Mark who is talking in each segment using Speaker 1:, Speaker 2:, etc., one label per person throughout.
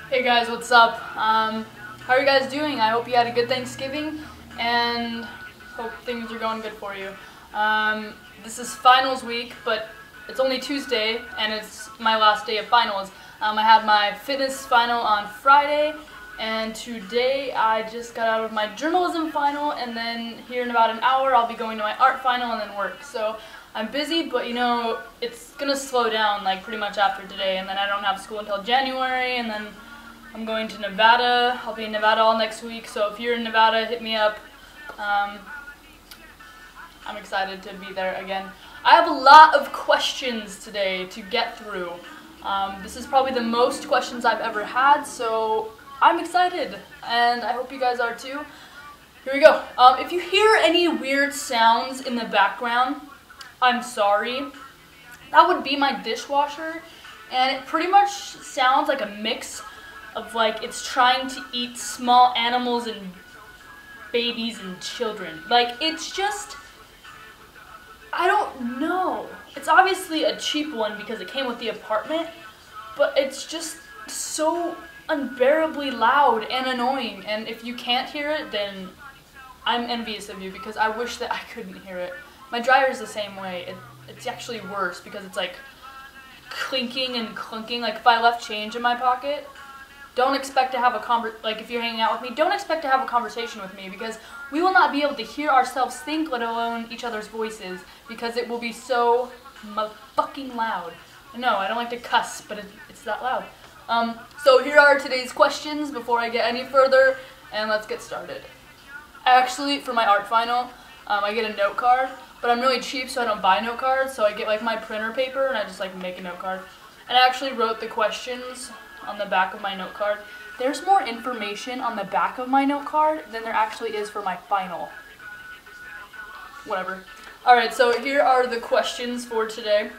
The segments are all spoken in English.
Speaker 1: Hey guys, what's up? How are you guys doing? I hope you had a good Thanksgiving and hope things are going good for you. This is finals week, but it's only Tuesday and it's my last day of finals. I had my fitness final on Friday, and today I just got out of my journalism final, and then here in about an hour I'll be going to my art final and then work. So I'm busy, but you know, it's gonna slow down like pretty much after today, and then I don't have school until January, and then I'm going to Nevada. I'll be in Nevada all next week, so if you're in Nevada, hit me up. I'm excited to be there again. I have a lot of questions today to get through. This is probably the most questions I've ever had, so I'm excited, and I hope you guys are too. Here we go. If you hear any weird sounds in the background, I'm sorry. That would be my dishwasher, and it pretty much sounds like a mix of like it's trying to eat small animals and babies and children. Like, it's just, I don't know. It's obviously a cheap one because it came with the apartment, but it's just so unbearably loud and annoying, and if you can't hear it, then I'm envious of you because I wish that I couldn't hear it. My dryer is the same way. It's actually worse because it's like clinking and clunking. Like, if I left change in my pocket, don't expect to have a like if you're hanging out with me, don't expect to have a conversation with me because we will not be able to hear ourselves think, let alone each other's voices, because it will be so fucking loud. No, I don't like to cuss, but it's that loud. So here are today's questions before I get any further, and let's get started. Actually, for my art final, I get a note card, but I'm really cheap, so I don't buy note cards, so I get like my printer paper, and I just like make a note card. And I actually wrote the questions on the back of my note card. There's more information on the back of my note card than there actually is for my final. Whatever. Alright, so here are the questions for today.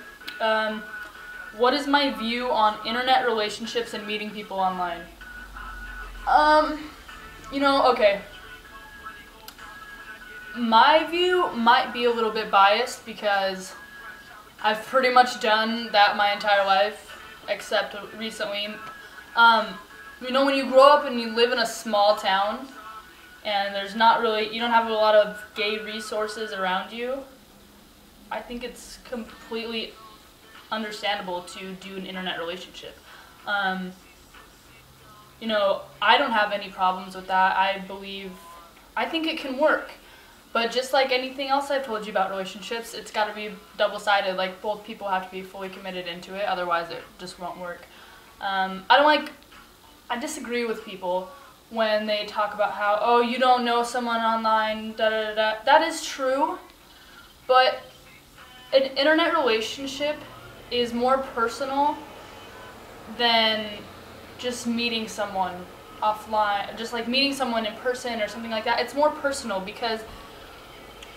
Speaker 1: What is my view on internet relationships and meeting people online? You know, okay. My view might be a little bit biased because I've pretty much done that my entire life, except recently. You know, when you grow up and you live in a small town and there's not really, you don't have a lot of gay resources around you, I think it's completely understandable to do an internet relationship. You know, I don't have any problems with that. I think it can work. But just like anything else I've told you about relationships, it's got to be double-sided. Like, both people have to be fully committed into it, otherwise it just won't work. I disagree with people when they talk about how, oh, you don't know someone online, da-da-da-da. That is true, but an internet relationship is more personal than just meeting someone offline, just like meeting someone in person or something like that. It's more personal because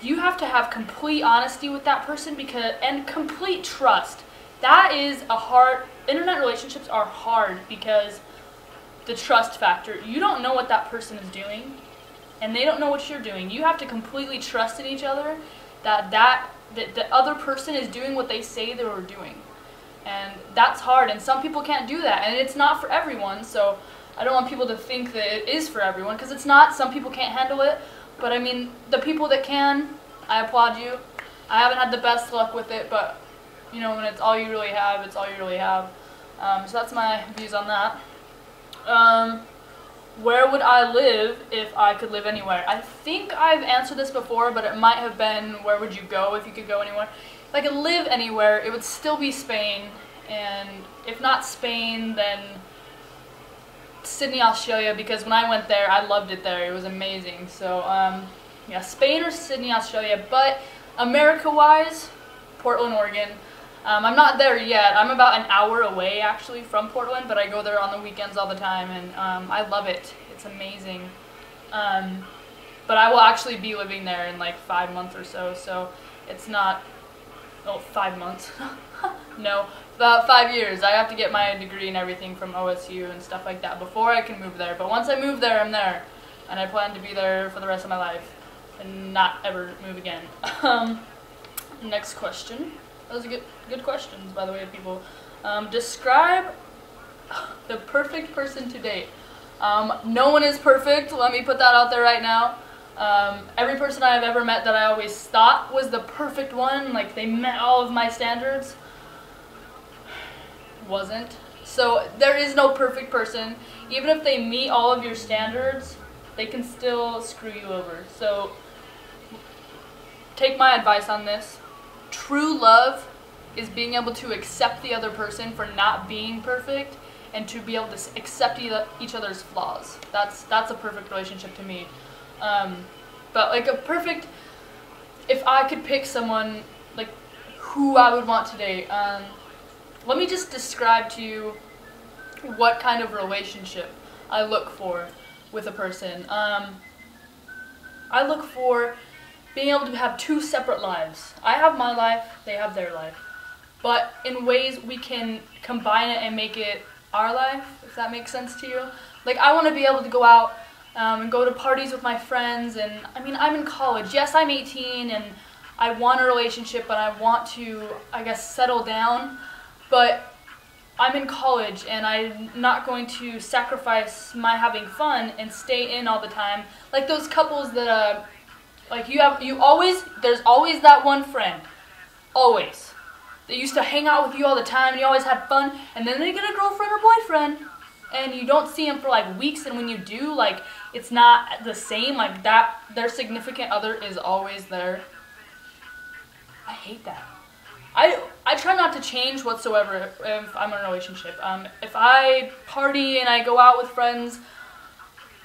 Speaker 1: you have to have complete honesty with that person and complete trust. That is internet relationships are hard because the trust factor. You don't know what that person is doing, and they don't know what you're doing. You have to completely trust in each other that the other person is doing what they say they were doing. And that's hard, and some people can't do that, and it's not for everyone, so I don't want people to think that it is for everyone, because it's not. Some people can't handle it, but I mean, the people that can, I applaud you. I haven't had the best luck with it, but you know, when it's all you really have, it's all you really have. So that's my views on that. Where would I live if I could live anywhere? I think I've answered this before, but it might have been, where would you go if you could go anywhere? If I could live anywhere, it would still be Spain, and if not Spain, then Sydney, Australia, because when I went there, I loved it there. It was amazing. So, yeah, Spain or Sydney, Australia, but America-wise, Portland, Oregon. I'm not there yet. I'm about an hour away, actually, from Portland, but I go there on the weekends all the time, and I love it. It's amazing. But I will actually be living there in like 5 months or so it's not, 5 months. No, about 5 years. I have to get my degree and everything from OSU and stuff like that before I can move there. But once I move there, I'm there, and I plan to be there for the rest of my life and not ever move again. Next question. Those are good questions, by the way, people. Describe The perfect person to date. No one is perfect, let me put that out there right now. Every person I have ever met that I always thought was the perfect one, like they met all of my standards, wasn't. So there is no perfect person. Even if they meet all of your standards, they can still screw you over. So take my advice on this. True love is being able to accept the other person for not being perfect and to be able to accept each other's flaws. That's a perfect relationship to me. But like if I could pick someone like who I would want to date, let me just describe to you what kind of relationship I look for with a person. I look for being able to have two separate lives. I have my life, they have their life. But in ways we can combine it and make it our life, if that makes sense to you. Like, I want to be able to go out and go to parties with my friends, and I mean, I'm in college. Yes, I'm 18 and I want a relationship and I want to, I guess, settle down, but I'm in college and I'm not going to sacrifice my having fun and stay in all the time. Like those couples that, like there's always that one friend, always. They used to hang out with you all the time and you always had fun, and then they get a girlfriend or boyfriend and you don't see them for like weeks, and when you do, like, it's not the same, like that, their significant other is always there. I hate that. I try not to change whatsoever if I'm in a relationship. If I party and I go out with friends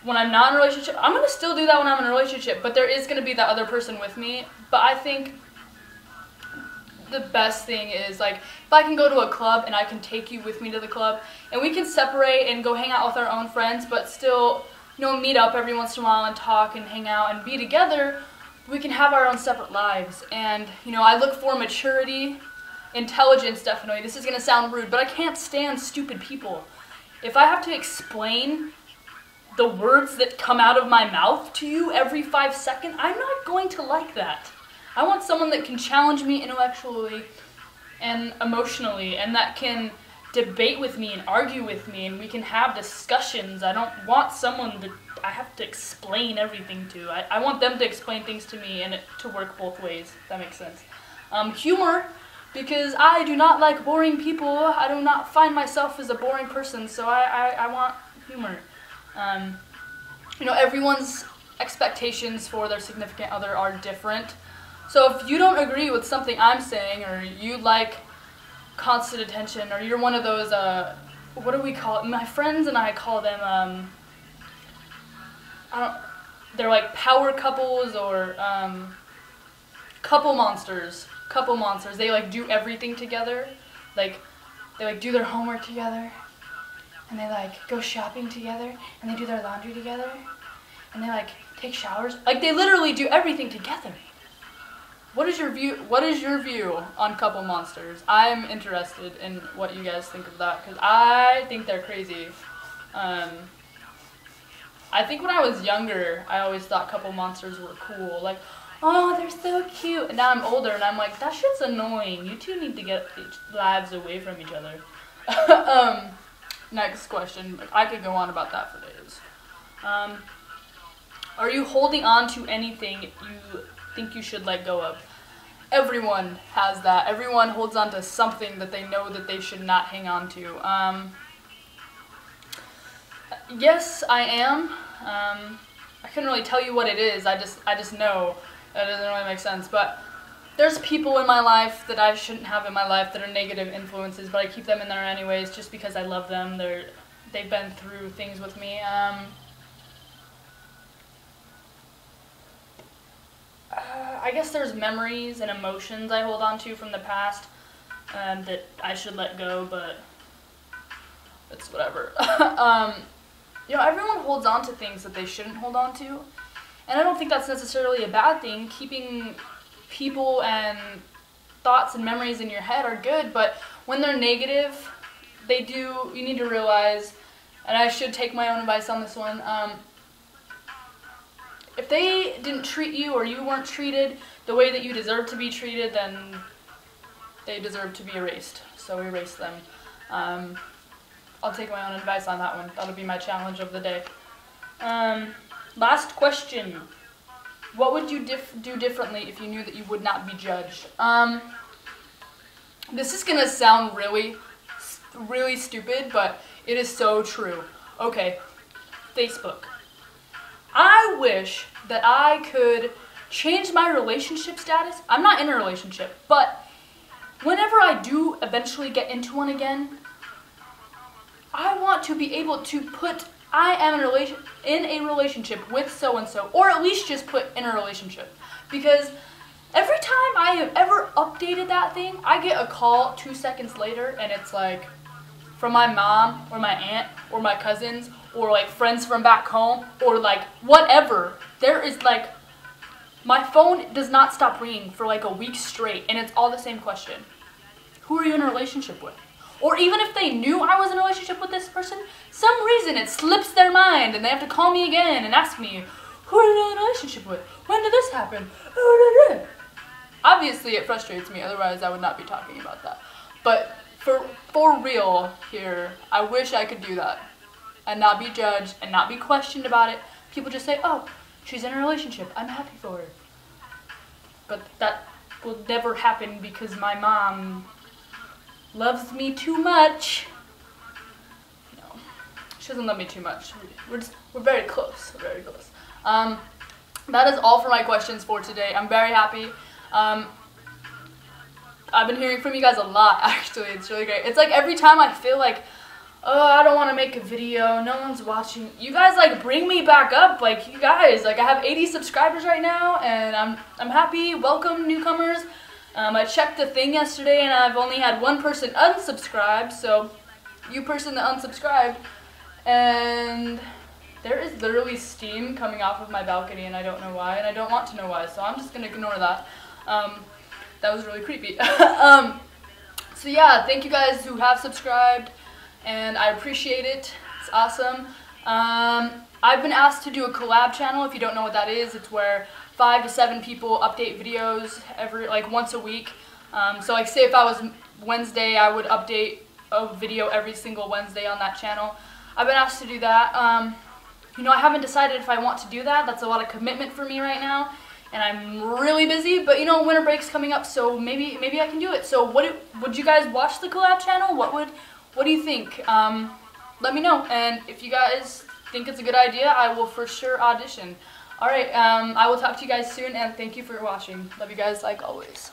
Speaker 1: when I'm not in a relationship, I'm going to still do that when I'm in a relationship, but there is going to be that other person with me. But I think the best thing is, like, if I can go to a club and I can take you with me to the club and we can separate and go hang out with our own friends, but still, you know, meet up every once in a while and talk and hang out and be together, we can have our own separate lives. And, you know, I look for maturity, intelligence, definitely. This is going to sound rude, but I can't stand stupid people. If I have to explain the words that come out of my mouth to you every 5 seconds, I'm not going to like that. I want someone that can challenge me intellectually and emotionally, and that can debate with me and argue with me, and we can have discussions. I don't want someone that I have to explain everything to. I want them to explain things to me and it to work both ways, if that makes sense. Humor, because I do not like boring people. I do not find myself as a boring person, so I want humor. You know, everyone's expectations for their significant other are different. So if you don't agree with something I'm saying, or you like constant attention, or you're one of those, what do we call it? My friends and I call them, they're like power couples, or couple monsters. Couple monsters. They like do everything together. Like, they like do their homework together, and they like go shopping together, and they do their laundry together, and they like take showers. Like, they literally do everything together. What is your view on couple monsters? I'm interested in what you guys think of that, because I think they're crazy. I think when I was younger, I always thought couple monsters were cool. Like, oh, they're so cute. And now I'm older, and I'm like, that shit's annoying. You two need to get lives away from each other. Next question. I could go on about that for days. Are you holding on to anything you think you should let go of? Everyone has that. Everyone holds on to something that they know that they should not hang on to. Yes, I am. I couldn't really tell you what it is. I just know. That doesn't really make sense. But there's people in my life that I shouldn't have in my life that are negative influences, but I keep them in there anyways just because I love them. They've been through things with me. I guess there's memories and emotions I hold on to from the past that I should let go, but it's whatever. You know, everyone holds on to things that they shouldn't hold on to, and I don't think that's necessarily a bad thing. Keeping people and thoughts and memories in your head are good, but when they're negative, you need to realize, and I should take my own advice on this one, if they didn't treat you or you weren't treated the way that you deserve to be treated, then they deserve to be erased. So erase them. I'll take my own advice on that one. That'll be my challenge of the day. Last question. What would you do differently if you knew that you would not be judged? This is gonna sound really stupid, but it is so true. Okay, Facebook. I wish that I could change my relationship status. I'm not in a relationship, but whenever I do eventually get into one again, I want to be able to put I am in a relationship with so-and-so, or at least just put in a relationship. Because every time I have ever updated that thing, I get a call 2 seconds later, and it's like from my mom, or my aunt, or my cousins, or like friends from back home, or like whatever. There is like, my phone does not stop ringing for like a week straight, and it's all the same question. Who are you in a relationship with? Or even if they knew I was in a relationship with this person, some reason it slips their mind and they have to call me again and ask me, who are you in a relationship with? When did this happen? Obviously it frustrates me, otherwise I would not be talking about that. But for real here, I wish I could do that and not be judged and not be questioned about it. People just say, oh, she's in a relationship, I'm happy for her. But that will never happen because my mom loves me too much. No, she doesn't love me too much. We're very close. We're very close. That is all for my questions for today. I'm very happy. I've been hearing from you guys a lot, actually. It's really great. It's like every time I feel like, oh, I don't want to make a video, no one's watching, you guys like bring me back up. Like, you guys, like I have 80 subscribers right now, and I'm happy. Welcome, newcomers. I checked the thing yesterday, and I've only had one person unsubscribe, so you person that unsubscribed, and there is literally steam coming off of my balcony, and I don't know why, and I don't want to know why, so I'm just going to ignore that. That was really creepy. So yeah, thank you guys who have subscribed, and I appreciate it. It's awesome. I've been asked to do a collab channel. If you don't know what that is, it's where 5 to 7 people update videos once a week. So like say if I was Wednesday, I would update a video every single Wednesday on that channel. I've been asked to do that. You know, I haven't decided if I want to do that. That's a lot of commitment for me right now, and I'm really busy. But you know, winter break's coming up, so maybe I can do it. So would you guys watch the collab channel? What do you think? Let me know, and if you guys think it's a good idea, I will for sure audition. Alright, I will talk to you guys soon, and thank you for watching. Love you guys like always.